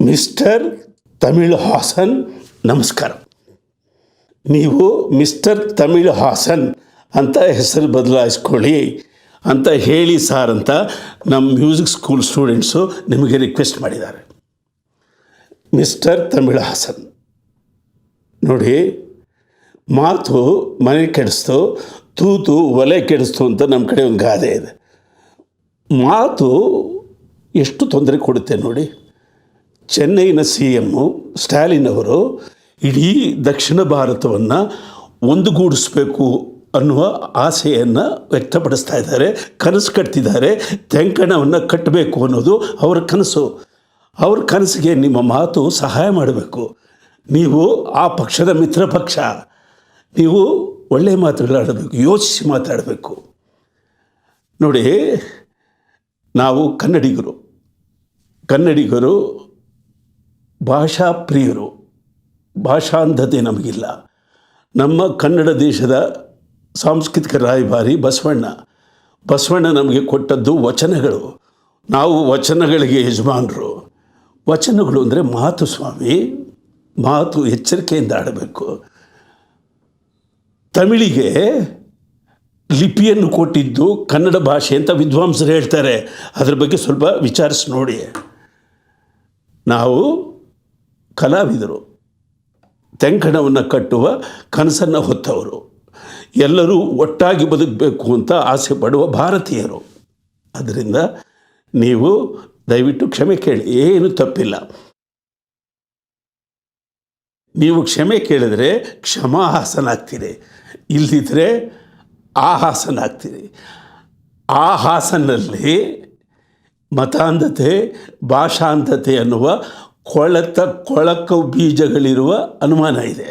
Mister Tamil Haasan, ನಮಸ್ಕಾರ. ನೀವು mister Tamil Haasan ಅಂತ ಹೆಸರು ಬದಲಾಯಿಸ್ಕೊಳ್ಳಿ ಅಂತ ಹೇಳಿ ಸಾರ್ ಅಂತ ನಮ್ಮ ಮ್ಯೂಸಿಕ್ ಸ್ಕೂಲ್ ಸ್ಟೂಡೆಂಟ್ಸು ನಿಮಗೆ ರಿಕ್ವೆಸ್ಟ್ ಮಾಡಿದ್ದಾರೆ. ಮಿಸ್ಟರ್ ತಮಿಳು ಹಾಸನ್ ನೋಡಿ, ಮಾತು ಮನೆ ಕೆಡಿಸ್ತು, ತೂತು ಒಲೆ ಕೆಡಿಸ್ತು ಅಂತ ನಮ್ಮ ಕಡೆ ಒಂದು ಗಾದೆ ಇದೆ. ಮಾತು ಎಷ್ಟು ತೊಂದರೆ ಕೊಡುತ್ತೆ ನೋಡಿ. ಚೆನ್ನೈನ CM ಸ್ಟಾಲಿನ್ ಅವರು ಇಡೀ ದಕ್ಷಿಣ ಭಾರತವನ್ನು ಒಂದುಗೂಡಿಸ್ಬೇಕು ಅನ್ನುವ ಆಸೆಯನ್ನು ವ್ಯಕ್ತಪಡಿಸ್ತಾ ಇದ್ದಾರೆ, ಕನಸು ಕಟ್ತಿದ್ದಾರೆ. ತೆಂಕಣವನ್ನು ಕಟ್ಟಬೇಕು ಅನ್ನೋದು ಅವರ ಕನಸು. ಅವ್ರ ಕನಸಿಗೆ ನಿಮ್ಮ ಮಾತು ಸಹಾಯ ಮಾಡಬೇಕು. ನೀವು ಆ ಪಕ್ಷದ ಮಿತ್ರ ಪಕ್ಷ, ನೀವು ಒಳ್ಳೆಯ ಮಾತುಗಳಾಡಬೇಕು, ಯೋಚಿಸಿ ಮಾತಾಡಬೇಕು. ನೋಡಿ, ನಾವು ಕನ್ನಡಿಗರು ಭಾಷಾ ಪ್ರಿಯರು, ಭಾಷಾಂಧತೆ ನಮಗಿಲ್ಲ. ನಮ್ಮ ಕನ್ನಡ ದೇಶದ ಸಾಂಸ್ಕೃತಿಕ ರಾಯಭಾರಿ ಬಸವಣ್ಣ ನಮಗೆ ಕೊಟ್ಟದ್ದು ವಚನಗಳು. ನಾವು ವಚನಗಳಿಗೆ ಯಜಮಾನರು. ವಚನಗಳು ಅಂದರೆ ಮಾತು ಸ್ವಾಮಿ, ಮಾತು ಎಚ್ಚರಿಕೆಯಿಂದ ಆಡಬೇಕು. ತಮಿಳಿಗೆ ಲಿಪಿಯನ್ನು ಕೊಟ್ಟಿದ್ದು ಕನ್ನಡ ಭಾಷೆ ಅಂತ ವಿದ್ವಾಂಸರು ಹೇಳ್ತಾರೆ. ಅದರ ಬಗ್ಗೆ ಸ್ವಲ್ಪ ವಿಚಾರಿಸಿ ನೋಡಿ. ನಾವು ಕಲಾವಿದರು, ತೆಂಕಣವನ್ನು ಕಟ್ಟುವ ಕನಸನ್ನು ಹೊತ್ತವರು, ಎಲ್ಲರೂ ಒಟ್ಟಾಗಿ ಬದುಕಬೇಕು ಅಂತ ಆಸೆ ಪಡುವ ಭಾರತೀಯರು. ಅದರಿಂದ ನೀವು ದಯವಿಟ್ಟು ಕ್ಷಮೆ ಕೇಳಿ, ಏನು ತಪ್ಪಿಲ್ಲ. ನೀವು ಕ್ಷಮೆ ಕೇಳಿದರೆ ಕ್ಷಮಾಹಾಸನಾಗ್ತೀರಿ, ಇಲ್ಲದಿದ್ದರೆ ಆಹಾಸನಾಗ್ತೀರಿ. ಆ ಹಾಸನಲ್ಲಿ ಮತಾಂಧತೆ, ಭಾಷಾಂಧತೆ ಅನ್ನುವ ಕೊಳಕು ಬೀಜಗಳಿರುವ ಅನುಮಾನ ಇದೆ.